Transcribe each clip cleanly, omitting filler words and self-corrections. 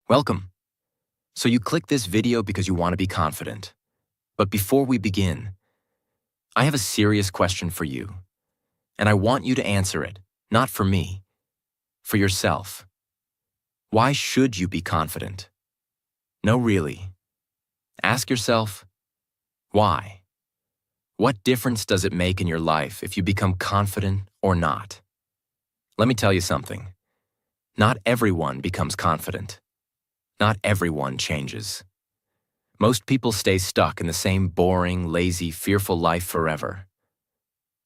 Welcome. So you clicked this video because you want to be confident. But before we begin, I have a serious question for you, and I want you to answer it, not for me, for yourself. Why should you be confident? No, really. Ask yourself, why? What difference does it make in your life if you become confident or not? Let me tell you something. Not everyone becomes confident. Not everyone changes. Most people stay stuck in the same boring, lazy, fearful life forever.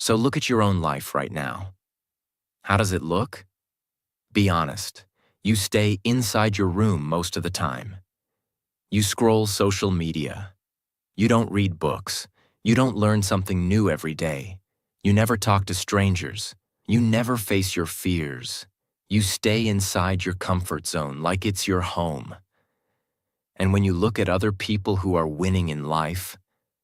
So look at your own life right now. How does it look? Be honest. You stay inside your room most of the time. You scroll social media. You don't read books. You don't learn something new every day. You never talk to strangers. You never face your fears. You stay inside your comfort zone like it's your home. And when you look at other people who are winning in life,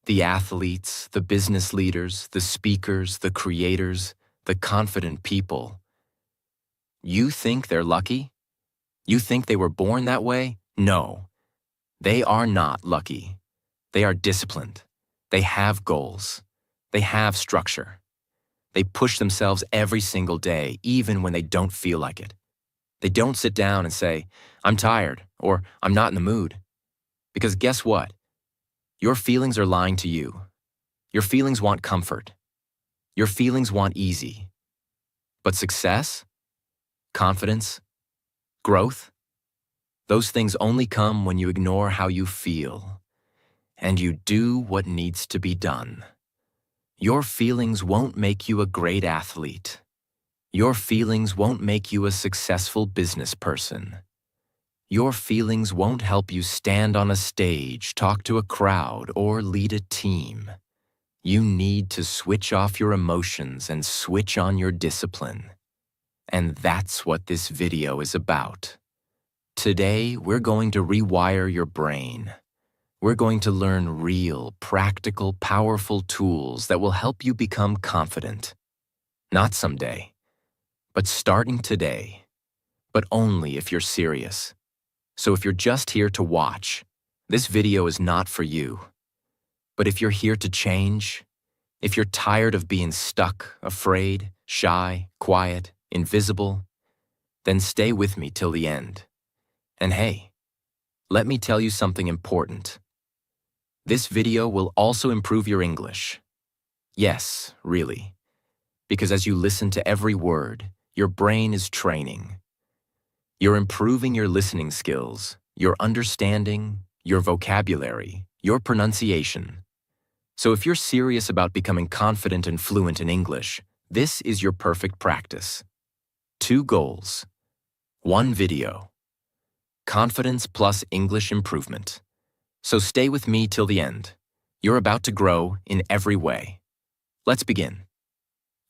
the athletes, the business leaders, the speakers, the creators, the confident people, you think they're lucky? You think they were born that way? No, they are not lucky. They are disciplined. They have goals. They have structure. They push themselves every single day, even when they don't feel like it. They don't sit down and say, "I'm tired," or "I'm not in the mood." Because guess what? Your feelings are lying to you. Your feelings want comfort. Your feelings want easy. But success, confidence, growth, those things only come when you ignore how you feel and you do what needs to be done. Your feelings won't make you a great athlete. Your feelings won't make you a successful business person. Your feelings won't help you stand on a stage, talk to a crowd, or lead a team. You need to switch off your emotions and switch on your discipline. And that's what this video is about. Today, we're going to rewire your brain. We're going to learn real, practical, powerful tools that will help you become confident. Not someday, but starting today. But only if you're serious. So if you're just here to watch, this video is not for you. But if you're here to change, if you're tired of being stuck, afraid, shy, quiet, invisible, then stay with me till the end. And hey, let me tell you something important. This video will also improve your English. Yes, really. Because as you listen to every word, your brain is training. You're improving your listening skills, your understanding, your vocabulary, your pronunciation. So if you're serious about becoming confident and fluent in English, this is your perfect practice. 2 goals. 1 video. Confidence plus English improvement. So stay with me till the end. You're about to grow in every way. Let's begin.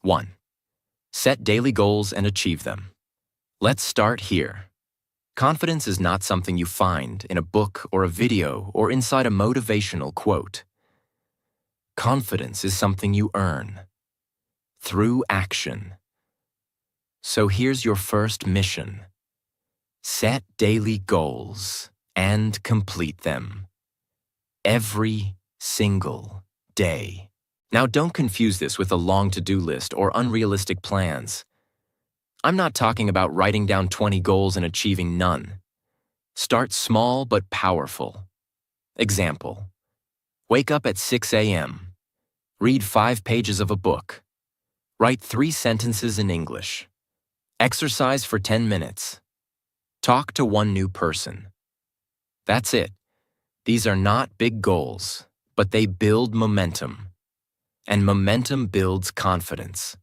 1. Set daily goals and achieve them. Let's start here. Confidence is not something you find in a book or a video or inside a motivational quote. Confidence is something you earn through action. So here's your first mission. Set daily goals and complete them. Every single day. Now don't confuse this with a long to-do list or unrealistic plans. I'm not talking about writing down 20 goals and achieving none. Start small but powerful. Example: wake up at 6 a.m. Read 5 pages of a book. Write 3 sentences in English. Exercise for 10 minutes. Talk to 1 new person. That's it. These are not big goals, but they build momentum. And momentum builds confidence.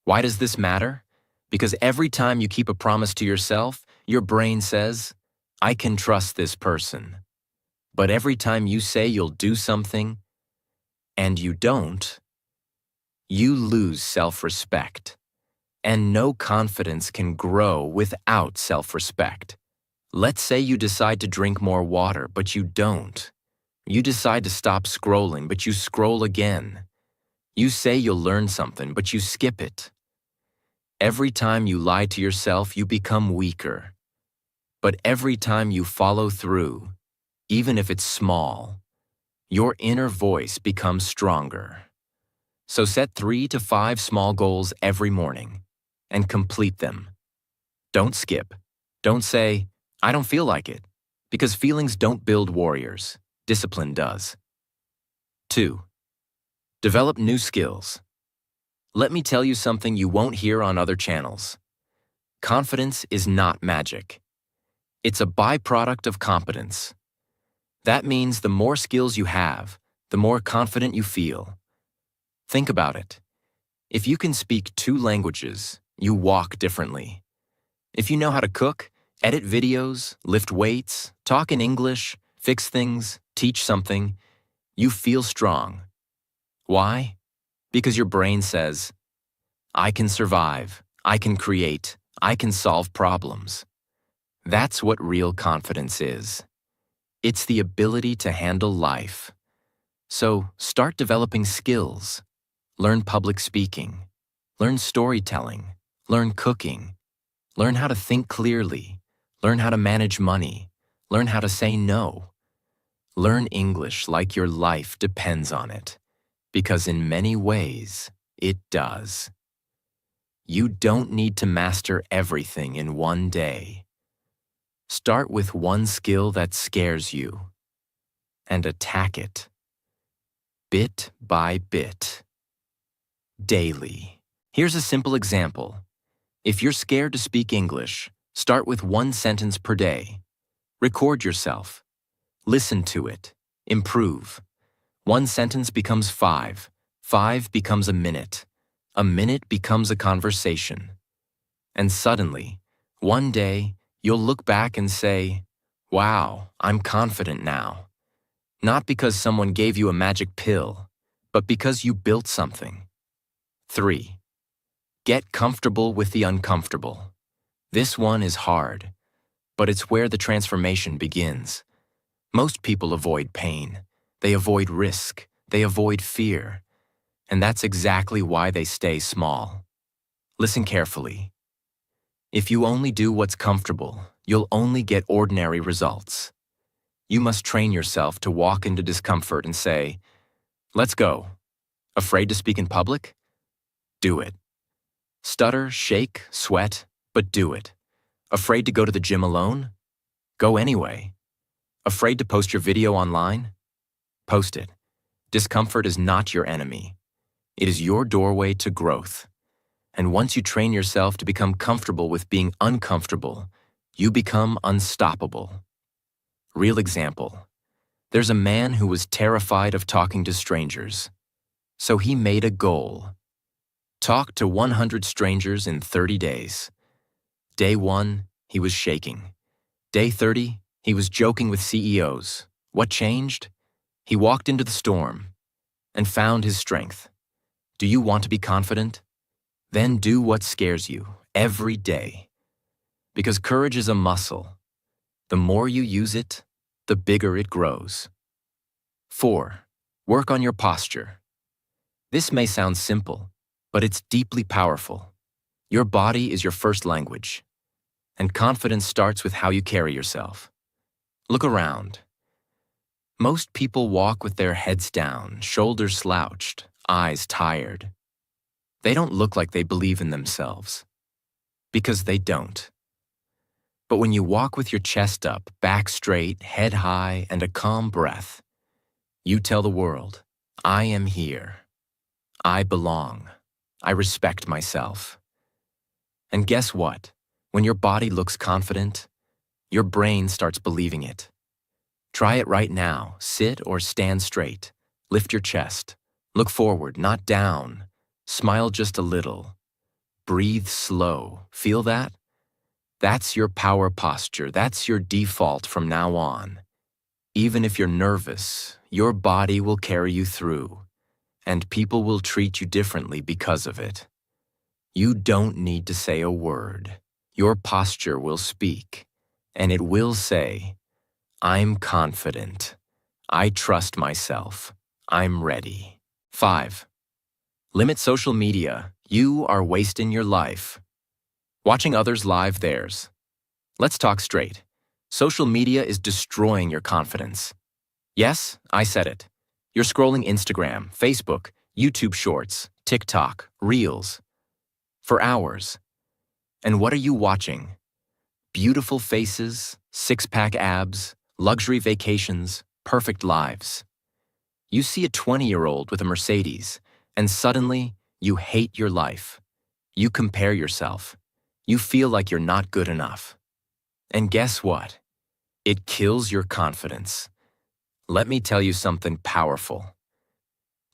Why does this matter? Because every time you keep a promise to yourself, your brain says, "I can trust this person." But every time you say you'll do something, and you don't, you lose self-respect. And no confidence can grow without self-respect. Let's say you decide to drink more water, but you don't. You decide to stop scrolling, but you scroll again. You say you'll learn something, but you skip it. Every time you lie to yourself, you become weaker. But every time you follow through, even if it's small, your inner voice becomes stronger. So set 3 to 5 small goals every morning and complete them. Don't skip. Don't say, I don't feel like it, because feelings don't build warriors. Discipline does. 2. Develop new skills. Let me tell you something you won't hear on other channels. Confidence is not magic. It's a byproduct of competence. That means the more skills you have, the more confident you feel. Think about it. If you can speak 2 languages, you walk differently. If you know how to cook, edit videos, lift weights, talk in English, fix things, teach something, you feel strong. Why? Because your brain says, I can survive, I can create, I can solve problems. That's what real confidence is. It's the ability to handle life. So start developing skills. Learn public speaking. Learn storytelling. Learn cooking. Learn how to think clearly. Learn how to manage money. Learn how to say no. Learn English like your life depends on it, because in many ways, it does. You don't need to master everything in one day. Start with one skill that scares you and attack it, bit by bit, daily. Here's a simple example. If you're scared to speak English, start with 1 sentence per day. Record yourself. Listen to it. Improve. 1 sentence becomes 5. 5 becomes a minute. A minute becomes a conversation. And suddenly, one day, you'll look back and say, wow, I'm confident now. Not because someone gave you a magic pill, but because you built something. 3. Get comfortable with the uncomfortable. This one is hard, but it's where the transformation begins. Most people avoid pain. They avoid risk. They avoid fear. And that's exactly why they stay small. Listen carefully. If you only do what's comfortable, you'll only get ordinary results. You must train yourself to walk into discomfort and say, let's go. Afraid to speak in public? Do it. Stutter, shake, sweat, but do it. Afraid to go to the gym alone? Go anyway. Afraid to post your video online? Post it. Discomfort is not your enemy. It is your doorway to growth. And once you train yourself to become comfortable with being uncomfortable, you become unstoppable. Real example. There's a man who was terrified of talking to strangers. So he made a goal. Talk to 100 strangers in 30 days. Day 1, he was shaking. Day 30, he was joking with CEOs. What changed? He walked into the storm and found his strength. Do you want to be confident? Then do what scares you every day. Because courage is a muscle. The more you use it, the bigger it grows. 4. Work on your posture. This may sound simple, but it's deeply powerful. Your body is your first language, and confidence starts with how you carry yourself. Look around. Most people walk with their heads down, shoulders slouched, eyes tired. They don't look like they believe in themselves, because they don't. But when you walk with your chest up, back straight, head high, and a calm breath, you tell the world, I am here. I belong. I respect myself. And guess what? When your body looks confident, your brain starts believing it. Try it right now. Sit or stand straight. Lift your chest. Look forward, not down. Smile just a little. Breathe slow. Feel that? That's your power posture. That's your default from now on. Even if you're nervous, your body will carry you through, and people will treat you differently because of it. You don't need to say a word. Your posture will speak, and it will say, I'm confident. I trust myself. I'm ready. 5. Limit social media. You are wasting your life. Watching others live theirs. Let's talk straight. Social media is destroying your confidence. Yes, I said it. You're scrolling Instagram, Facebook, YouTube Shorts, TikTok, Reels for hours. And what are you watching? Beautiful faces, six-pack abs, luxury vacations, perfect lives. You see a 20-year-old with a Mercedes, and suddenly you hate your life. You compare yourself. You feel like you're not good enough. And guess what? It kills your confidence. Let me tell you something powerful.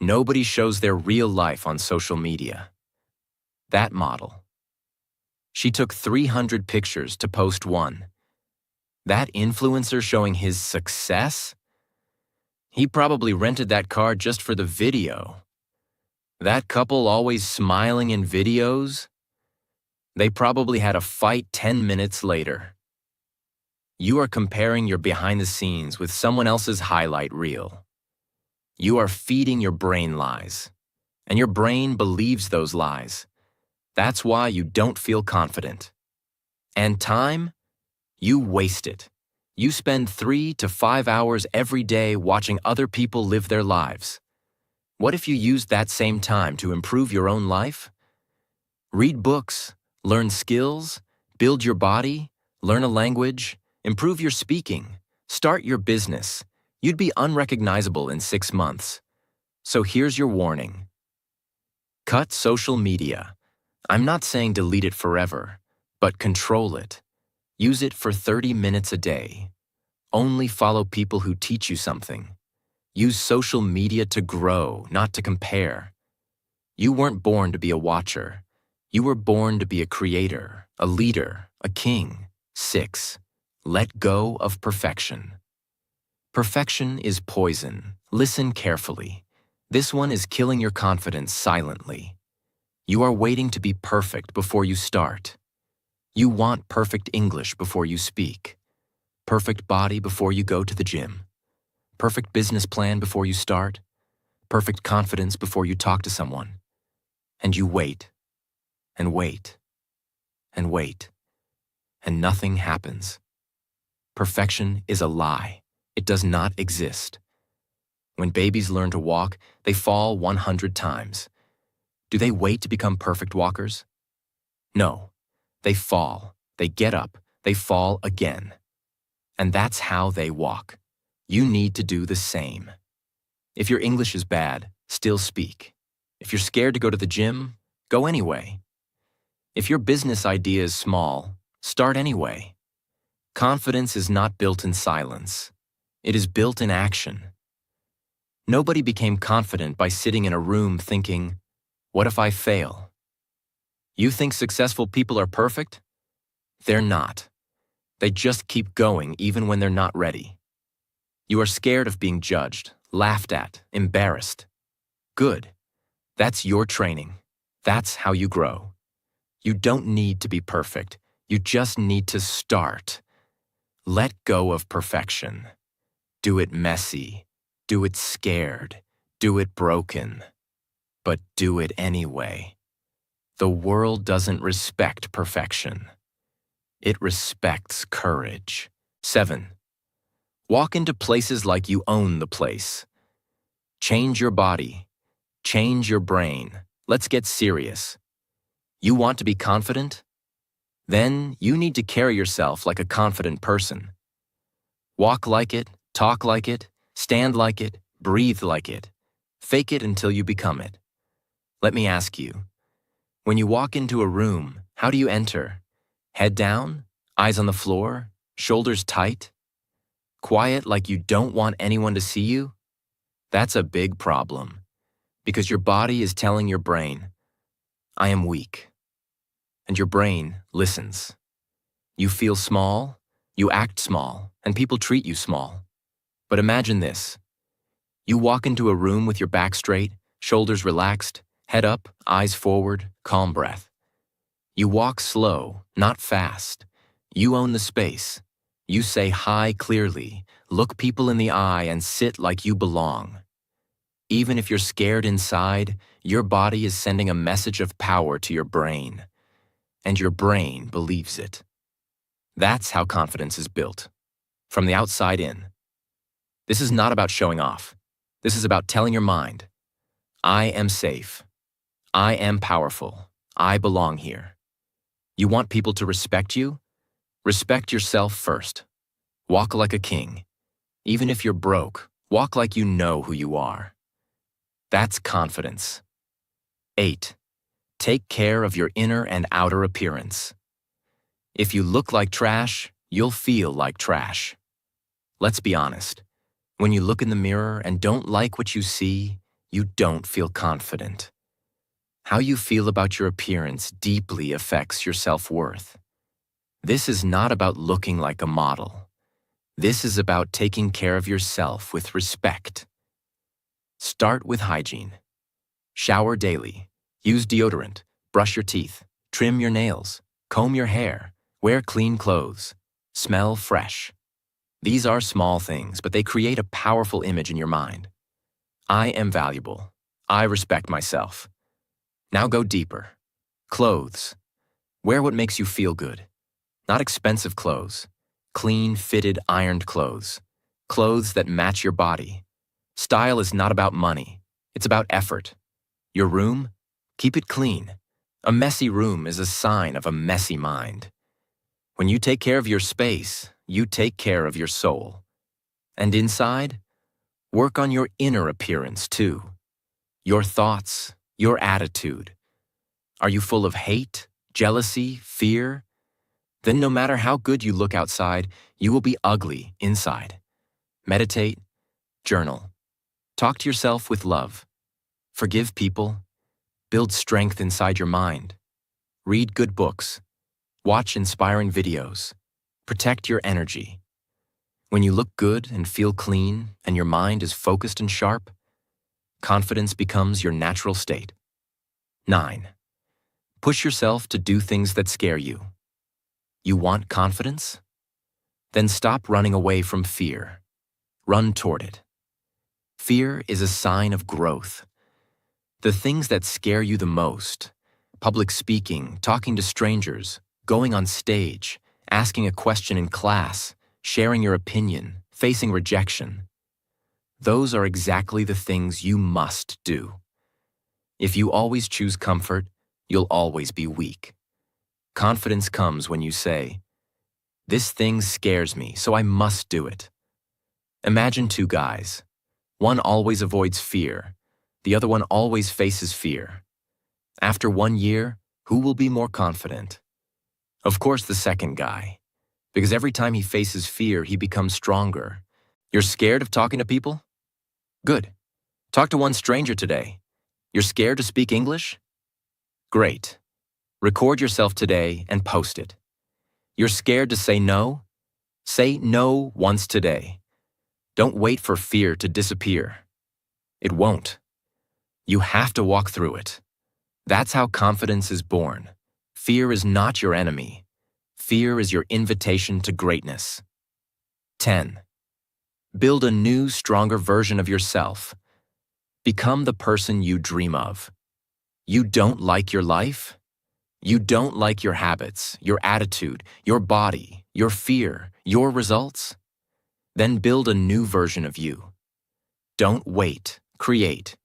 Nobody shows their real life on social media. That model. She took 300 pictures to post one. That influencer showing his success? He probably rented that car just for the video. That couple always smiling in videos? They probably had a fight 10 minutes later. You are comparing your behind the scenes with someone else's highlight reel. You are feeding your brain lies, and your brain believes those lies. That's why you don't feel confident. And time? You waste it. You spend 3 to 5 hours every day watching other people live their lives. What if you used that same time to improve your own life? Read books, learn skills, build your body, learn a language, improve your speaking, start your business. You'd be unrecognizable in 6 months. So here's your warning. Cut social media. I'm not saying delete it forever, but control it. Use it for 30 minutes a day. Only follow people who teach you something. Use social media to grow, not to compare. You weren't born to be a watcher. You were born to be a creator, a leader, a king. 6. Let go of perfection. Perfection is poison. Listen carefully. This one is killing your confidence silently. You are waiting to be perfect before you start. You want perfect English before you speak. Perfect body before you go to the gym. Perfect business plan before you start. Perfect confidence before you talk to someone. And you wait, and wait, and wait, and nothing happens. Perfection is a lie. It does not exist. When babies learn to walk, they fall 100 times. Do they wait to become perfect walkers? No. They fall, they get up, they fall again. And that's how they walk. You need to do the same. If your English is bad, still speak. If you're scared to go to the gym, go anyway. If your business idea is small, start anyway. Confidence is not built in silence. It is built in action. Nobody became confident by sitting in a room thinking, what if I fail? You think successful people are perfect? They're not. They just keep going even when they're not ready. You are scared of being judged, laughed at, embarrassed. Good. That's your training. That's how you grow. You don't need to be perfect. You just need to start. Let go of perfection. Do it messy. Do it scared. Do it broken. But do it anyway. The world doesn't respect perfection. It respects courage. 7. Walk into places like you own the place. Change your body. Change your brain. Let's get serious. You want to be confident? Then you need to carry yourself like a confident person. Walk like it, talk like it, stand like it, breathe like it. Fake it until you become it. Let me ask you, when you walk into a room, how do you enter? Head down? Eyes on the floor? Shoulders tight? Quiet like you don't want anyone to see you? That's a big problem, because your body is telling your brain, I am weak. And your brain listens. You feel small, you act small, and people treat you small. But imagine this. You walk into a room with your back straight, shoulders relaxed, head up, eyes forward, calm breath. You walk slow, not fast. You own the space. You say hi clearly, look people in the eye, and sit like you belong. Even if you're scared inside, your body is sending a message of power to your brain. And your brain believes it. That's how confidence is built. from the outside in. This is not about showing off. This is about telling your mind, I am safe. I am powerful. I belong here. You want people to respect you? Respect yourself first. Walk like a king. Even if you're broke, walk like you know who you are. That's confidence. 8. Take care of your inner and outer appearance. If you look like trash, you'll feel like trash. Let's be honest. When you look in the mirror and don't like what you see, you don't feel confident. How you feel about your appearance deeply affects your self-worth. This is not about looking like a model. This is about taking care of yourself with respect. Start with hygiene. Shower daily. Use deodorant. Brush your teeth. Trim your nails. Comb your hair. Wear clean clothes. Smell fresh. These are small things, but they create a powerful image in your mind. I am valuable. I respect myself. Now go deeper. Clothes. Wear what makes you feel good. Not expensive clothes. Clean, fitted, ironed clothes. Clothes that match your body. Style is not about money. It's about effort. Your room? Keep it clean. A messy room is a sign of a messy mind. When you take care of your space, you take care of your soul. And inside, work on your inner appearance too. Your thoughts, your attitude. Are you full of hate, jealousy, fear? Then no matter how good you look outside, you will be ugly inside. Meditate, journal. Talk to yourself with love. Forgive people. Build strength inside your mind. Read good books. Watch inspiring videos. Protect your energy. When you look good and feel clean and your mind is focused and sharp, confidence becomes your natural state. 9. Push yourself to do things that scare you. You want confidence? Then stop running away from fear. Run toward it. Fear is a sign of growth. The things that scare you the most, public speaking, talking to strangers, going on stage, asking a question in class, sharing your opinion, facing rejection. Those are exactly the things you must do. If you always choose comfort, you'll always be weak. Confidence comes when you say, "This thing scares me, so I must do it." Imagine two guys. One always avoids fear. The other one always faces fear. After 1 year, who will be more confident? Of course, the second guy. Because every time he faces fear, he becomes stronger. You're scared of talking to people? Good. Talk to one stranger today. You're scared to speak English? Great. Record yourself today and post it. You're scared to say no? Say no once today. Don't wait for fear to disappear. It won't. You have to walk through it. That's how confidence is born. Fear is not your enemy. Fear is your invitation to greatness. 10. Build a new, stronger version of yourself. Become the person you dream of. You don't like your life? You don't like your habits, your attitude, your body, your fear, your results? Then build a new version of you. Don't wait, create.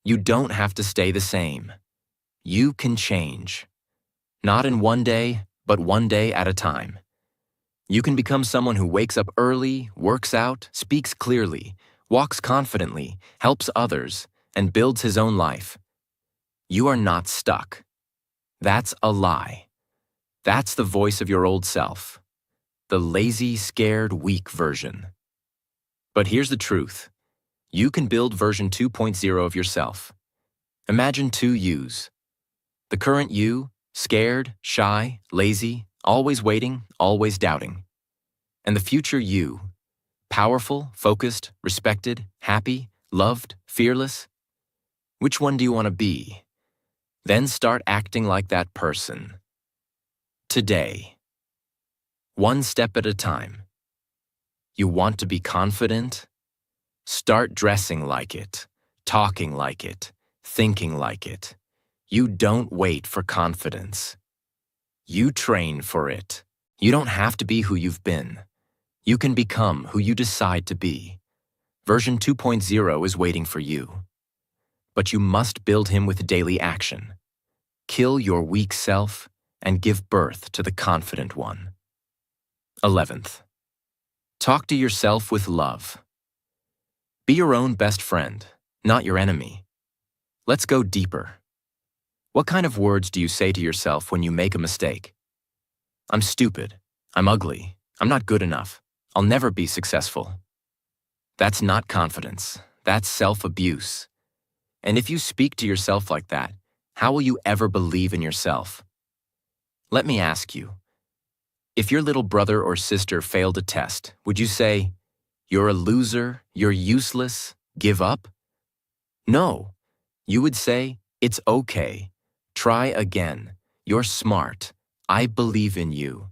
You don't have to stay the same. You can change. Not in one day, but one day at a time. You can become someone who wakes up early, works out, speaks clearly, walks confidently, helps others, and builds his own life. You are not stuck. That's a lie. That's the voice of your old self. The lazy, scared, weak version. But here's the truth. You can build version 2.0 of yourself. Imagine two yous. The current you, scared, shy, lazy, always waiting, always doubting. And the future you, powerful, focused, respected, happy, loved, fearless. Which one do you want to be? Then start acting like that person. Today. One step at a time. You want to be confident? Start dressing like it, talking like it, thinking like it. You don't wait for confidence. You train for it. You don't have to be who you've been. You can become who you decide to be. Version 2.0 is waiting for you. But you must build him with daily action. Kill your weak self and give birth to the confident one. 11th. Talk to yourself with love. Be your own best friend, not your enemy. Let's go deeper. What kind of words do you say to yourself when you make a mistake? I'm stupid. I'm ugly. I'm not good enough. I'll never be successful. That's not confidence. That's self-abuse. And if you speak to yourself like that, how will you ever believe in yourself? Let me ask you, if your little brother or sister failed a test, would you say, "You're a loser, you're useless, give up"? No. You would say, "It's okay. Try again. You're smart. I believe in you."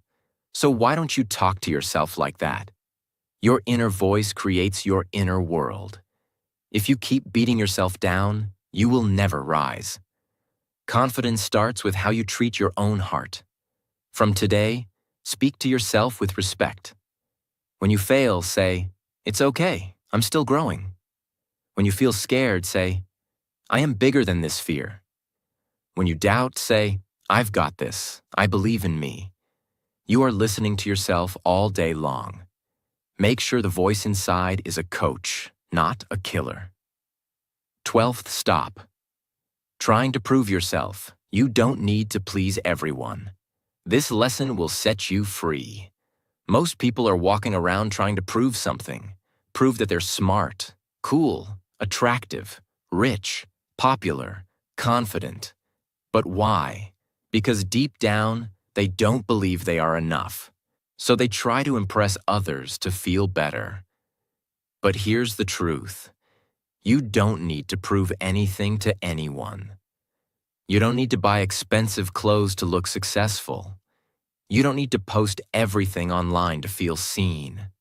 So why don't you talk to yourself like that? Your inner voice creates your inner world. If you keep beating yourself down, you will never rise. Confidence starts with how you treat your own heart. From today, speak to yourself with respect. When you fail, say, "It's okay, I'm still growing." When you feel scared, say, "I am bigger than this fear." When you doubt, say, "I've got this, I believe in me." You are listening to yourself all day long. Make sure the voice inside is a coach, not a killer. 12th stop. Trying to prove yourself. You don't need to please everyone. This lesson will set you free. Most people are walking around trying to prove something. Prove that they're smart, cool, attractive, rich, popular, confident. But why? Because deep down, they don't believe they are enough. So they try to impress others to feel better. But here's the truth. You don't need to prove anything to anyone. You don't need to buy expensive clothes to look successful. You don't need to post everything online to feel seen.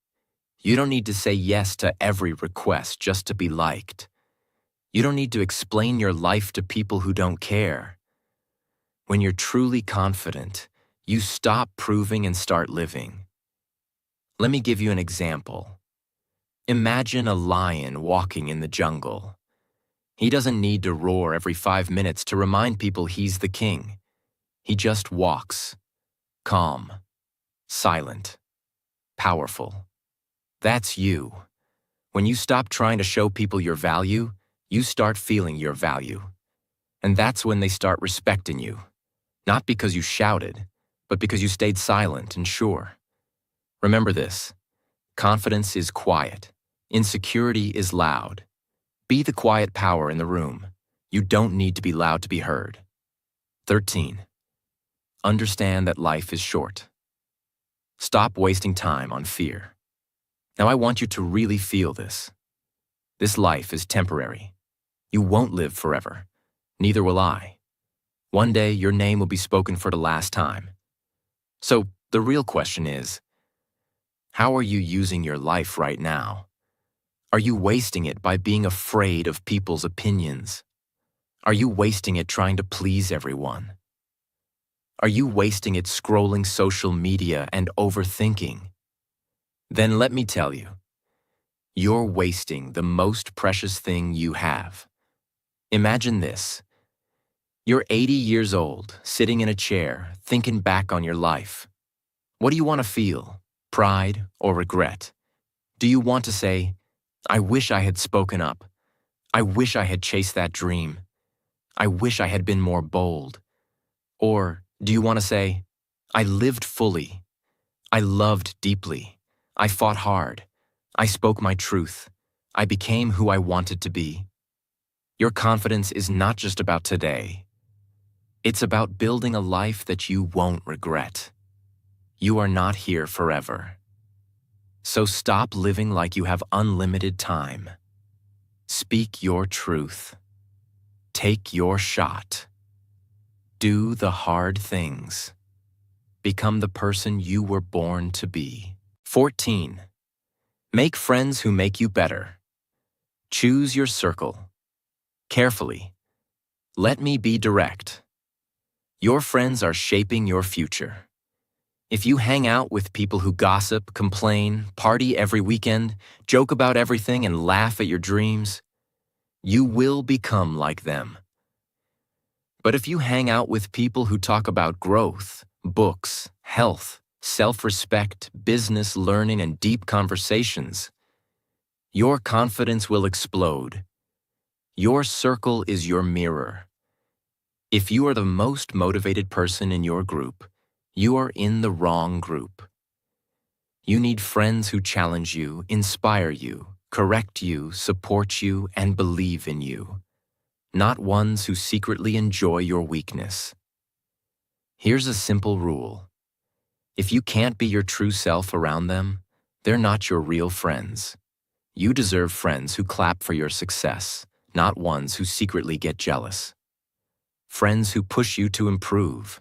You don't need to say yes to every request just to be liked. You don't need to explain your life to people who don't care. When you're truly confident, you stop proving and start living. Let me give you an example. Imagine a lion walking in the jungle. He doesn't need to roar every 5 minutes to remind people he's the king. He just walks, calm, silent, powerful. That's you. When you stop trying to show people your value, you start feeling your value. And that's when they start respecting you. Not because you shouted, but because you stayed silent and sure. Remember this. Confidence is quiet. Insecurity is loud. Be the quiet power in the room. You don't need to be loud to be heard. 13. Understand that life is short. Stop wasting time on fear. Now I want you to really feel this. This life is temporary. You won't live forever. Neither will I. One day your name will be spoken for the last time. So the real question is, how are you using your life right now? Are you wasting it by being afraid of people's opinions? Are you wasting it trying to please everyone? Are you wasting it scrolling social media and overthinking? Then let me tell you, you're wasting the most precious thing you have. Imagine this. You're 80 years old, sitting in a chair, thinking back on your life. What do you want to feel? Pride or regret? Do you want to say, "I wish I had spoken up. I wish I had chased that dream. I wish I had been more bold"? Or do you want to say, "I lived fully. I loved deeply. I fought hard. I spoke my truth. I became who I wanted to be"? Your confidence is not just about today. It's about building a life that you won't regret. You are not here forever. So stop living like you have unlimited time. Speak your truth. Take your shot. Do the hard things. Become the person you were born to be. 14. Make friends who make you better. Choose your circle. Carefully. Let me be direct. Your friends are shaping your future. If you hang out with people who gossip, complain, party every weekend, joke about everything, and laugh at your dreams, you will become like them. But if you hang out with people who talk about growth, books, health, self-respect, business, learning, and deep conversations, your confidence will explode. Your circle is your mirror. If you are the most motivated person in your group, you are in the wrong group. You need friends who challenge you, inspire you, correct you, support you, and believe in you, not ones who secretly enjoy your weakness. Here's a simple rule. If you can't be your true self around them, they're not your real friends. You deserve friends who clap for your success, not ones who secretly get jealous. Friends who push you to improve,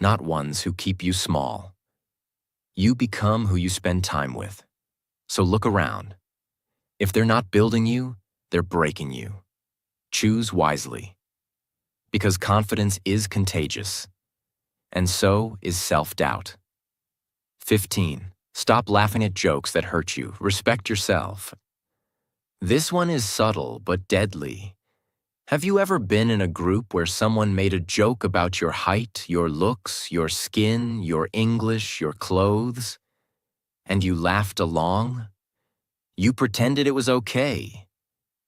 not ones who keep you small. You become who you spend time with. So look around. If they're not building you, they're breaking you. Choose wisely. Because confidence is contagious, and so is self-doubt. 15. Stop laughing at jokes that hurt you. Respect yourself. This one is subtle but deadly. Have you ever been in a group where someone made a joke about your height, your looks, your skin, your English, your clothes, and you laughed along? You pretended it was okay.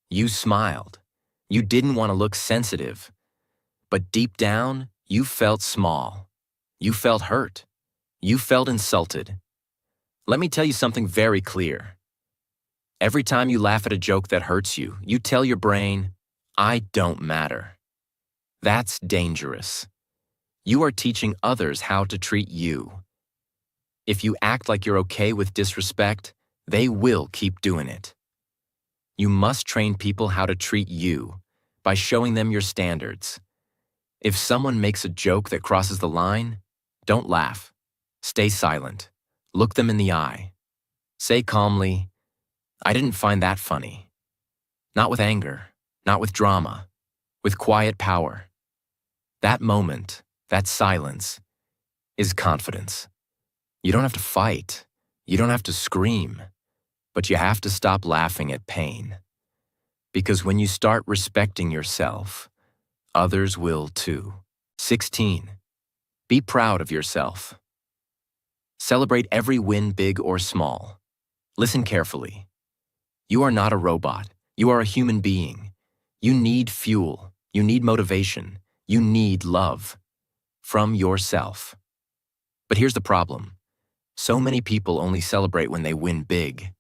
You smiled. You didn't want to look sensitive. But deep down, you felt small. You felt hurt. You felt insulted. Let me tell you something very clear. Every time you laugh at a joke that hurts you, you tell your brain, I don't matter. That's dangerous. You are teaching others how to treat you. If you act like you're okay with disrespect, they will keep doing it. You must train people how to treat you by showing them your standards. If someone makes a joke that crosses the line, don't laugh. Stay silent. Look them in the eye. Say calmly, I didn't find that funny. Not with anger, not with drama, with quiet power. That moment, that silence, is confidence. You don't have to fight. You don't have to scream. But you have to stop laughing at pain. Because when you start respecting yourself, others will too. 16. Be proud of yourself. Celebrate every win, big or small. Listen carefully. You are not a robot. You are a human being. You need fuel. You need motivation. You need love from yourself. But here's the problem. So many people only celebrate when they win big.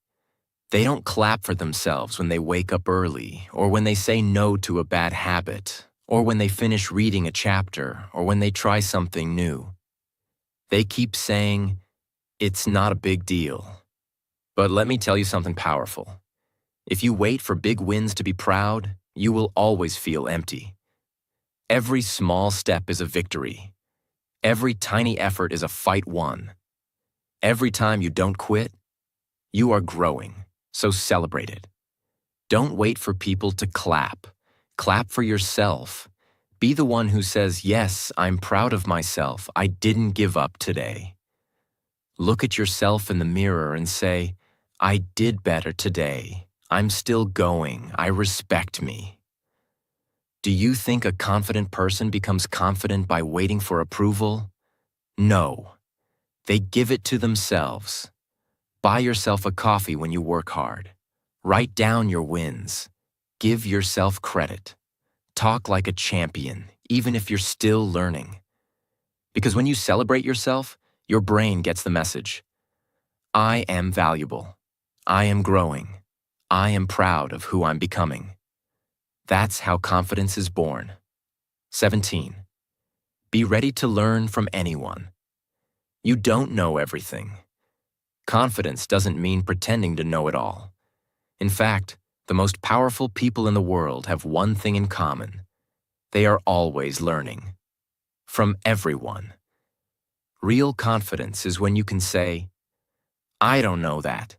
They don't clap for themselves when they wake up early, or when they say no to a bad habit, or when they finish reading a chapter, or when they try something new. They keep saying, it's not a big deal. But let me tell you something powerful. If you wait for big wins to be proud, you will always feel empty. Every small step is a victory. Every tiny effort is a fight won. Every time you don't quit, you are growing, so celebrate it. Don't wait for people to clap. Clap for yourself. Be the one who says, yes, I'm proud of myself. I didn't give up today. Look at yourself in the mirror and say, I did better today. I'm still going. I respect me. Do you think a confident person becomes confident by waiting for approval? No. They give it to themselves. Buy yourself a coffee when you work hard. Write down your wins. Give yourself credit. Talk like a champion, even if you're still learning. Because when you celebrate yourself, your brain gets the message. I am valuable. I am growing. I am proud of who I'm becoming. That's how confidence is born. 17. Be ready to learn from anyone. You don't know everything. Confidence doesn't mean pretending to know it all. In fact, the most powerful people in the world have one thing in common. They are always learning. From everyone. Real confidence is when you can say, I don't know that.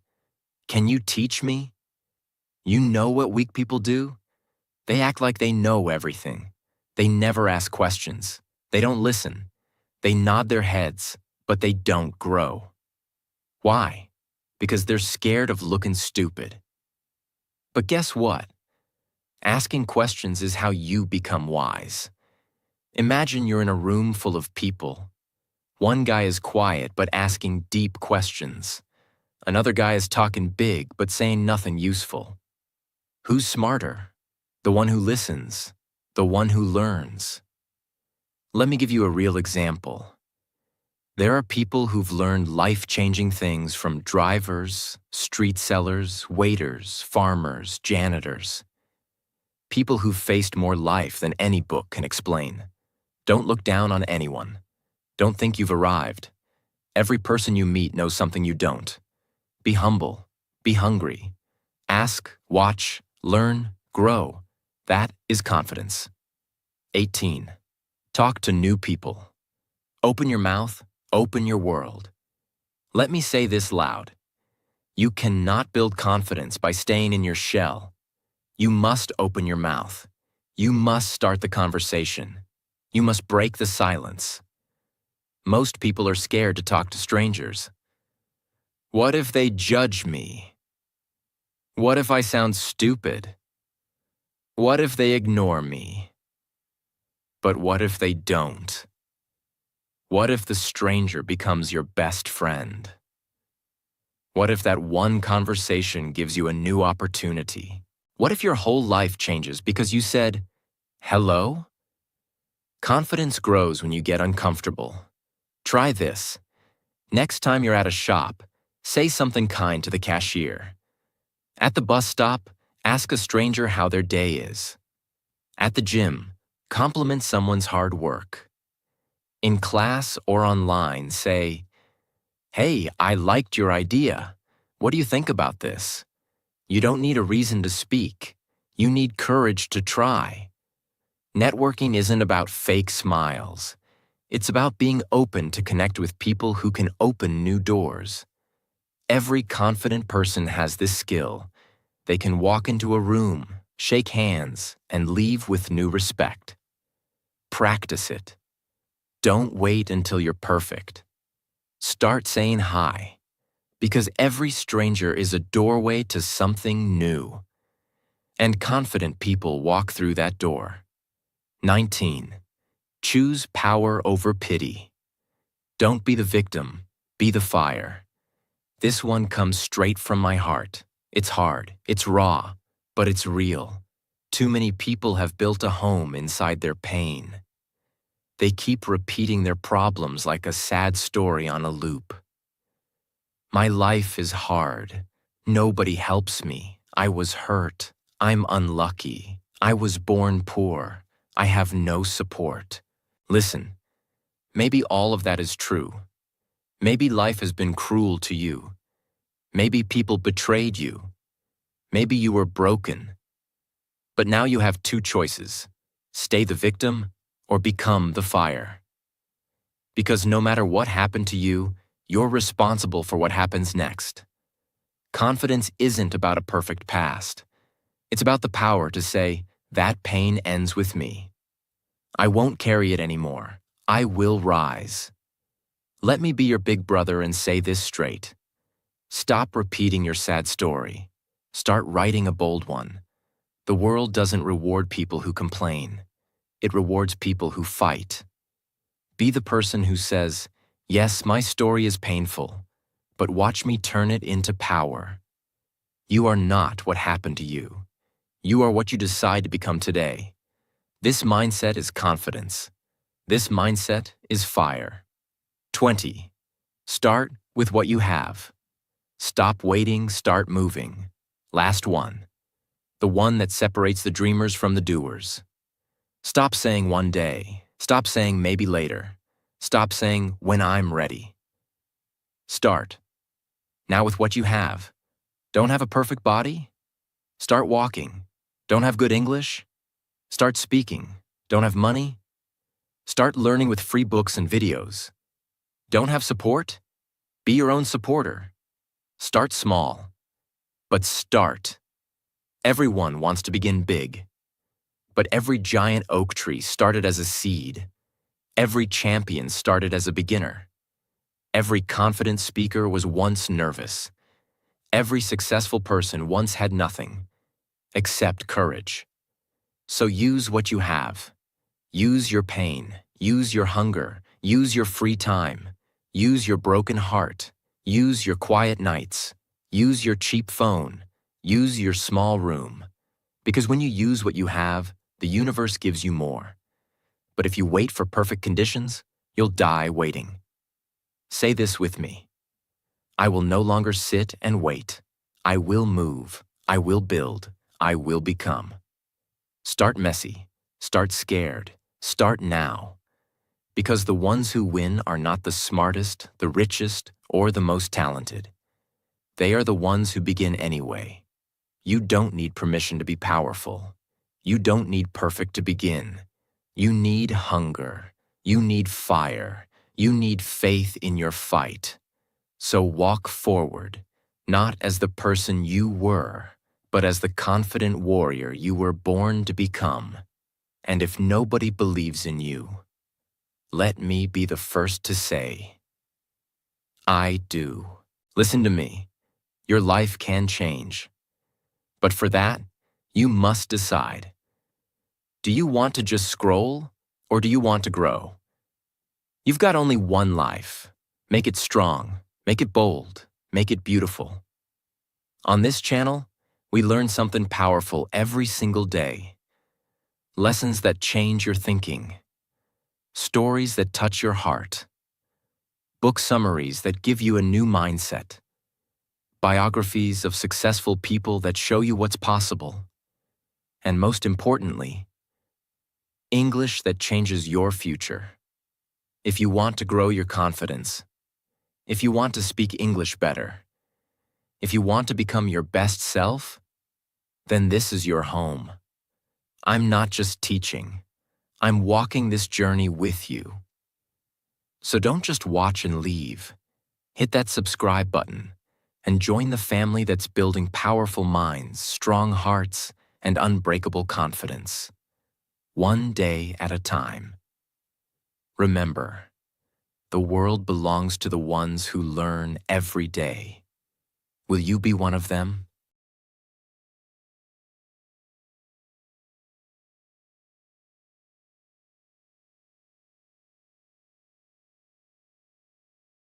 Can you teach me? You know what weak people do? They act like they know everything. They never ask questions. They don't listen. They nod their heads, but they don't grow. Why? Because they're scared of looking stupid. But guess what? Asking questions is how you become wise. Imagine you're in a room full of people. One guy is quiet but asking deep questions. Another guy is talking big but saying nothing useful. Who's smarter? The one who listens, the one who learns. Let me give you a real example. There are people who've learned life-changing things from drivers, street sellers, waiters, farmers, janitors. People who've faced more life than any book can explain. Don't look down on anyone. Don't think you've arrived. Every person you meet knows something you don't. Be humble. Be hungry. Ask, watch, learn, grow. That is confidence. 18. Talk to new people. Open your mouth, open your world. Let me say this loud. You cannot build confidence by staying in your shell. You must open your mouth. You must start the conversation. You must break the silence. Most people are scared to talk to strangers. What if they judge me? What if I sound stupid? What if they ignore me? But what if they don't? What if the stranger becomes your best friend? What if that one conversation gives you a new opportunity? What if your whole life changes because you said, hello? Confidence grows when you get uncomfortable. Try this. Next time you're at a shop, say something kind to the cashier. At the bus stop, ask a stranger how their day is. At the gym, compliment someone's hard work. In class or online, say, hey, I liked your idea. What do you think about this? You don't need a reason to speak. You need courage to try. Networking isn't about fake smiles. It's about being open to connect with people who can open new doors. Every confident person has this skill. They can walk into a room, shake hands, and leave with new respect. Practice it. Don't wait until you're perfect. Start saying hi, because every stranger is a doorway to something new. And confident people walk through that door. 19. Choose power over pity. Don't be the victim, be the fire. This one comes straight from my heart. It's hard, it's raw, but it's real. Too many people have built a home inside their pain. They keep repeating their problems like a sad story on a loop. My life is hard. Nobody helps me. I was hurt. I'm unlucky. I was born poor. I have no support. Listen, maybe all of that is true. Maybe life has been cruel to you. Maybe people betrayed you. Maybe you were broken. But now you have two choices: stay the victim or become the fire. Because no matter what happened to you, you're responsible for what happens next. Confidence isn't about a perfect past. It's about the power to say, that pain ends with me. I won't carry it anymore. I will rise. Let me be your big brother and say this straight. Stop repeating your sad story. Start writing a bold one. The world doesn't reward people who complain. It rewards people who fight. Be the person who says, yes, my story is painful, but watch me turn it into power. You are not what happened to you. You are what you decide to become today. This mindset is confidence. This mindset is fire. 20. Start with what you have. Stop waiting, start moving. Last one. The one that separates the dreamers from the doers. Stop saying one day. Stop saying maybe later. Stop saying when I'm ready. Start. Now with what you have. Don't have a perfect body? Start walking. Don't have good English? Start speaking. Don't have money? Start learning with free books and videos. Don't have support? Be your own supporter. Start small. But start. Everyone wants to begin big. But every giant oak tree started as a seed. Every champion started as a beginner. Every confident speaker was once nervous. Every successful person once had nothing except courage. So use what you have. Use your pain. Use your hunger. Use your free time. Use your broken heart. Use your quiet nights. Use your cheap phone. Use your small room. Because when you use what you have, the universe gives you more. But if you wait for perfect conditions, you'll die waiting. Say this with me. I will no longer sit and wait. I will move. I will build. I will become. Start messy. Start scared. Start now. Because the ones who win are not the smartest, the richest, or the most talented. They are the ones who begin anyway. You don't need permission to be powerful. You don't need perfect to begin. You need hunger. You need fire. You need faith in your fight. So walk forward, not as the person you were, but as the confident warrior you were born to become. And if nobody believes in you, let me be the first to say, I do. Listen to me. Your life can change. But for that, you must decide. Do you want to just scroll, or do you want to grow? You've got only one life. Make it strong, make it bold, make it beautiful. On this channel, we learn something powerful every single day. Lessons that change your thinking. Stories that touch your heart. Book summaries that give you a new mindset. Biographies of successful people that show you what's possible. And most importantly, English that changes your future. If you want to grow your confidence, if you want to speak English better, if you want to become your best self, then this is your home. I'm not just teaching. I'm walking this journey with you. So don't just watch and leave. Hit that subscribe button and join the family that's building powerful minds, strong hearts, and unbreakable confidence. One day at a time. Remember, the world belongs to the ones who learn every day. Will you be one of them?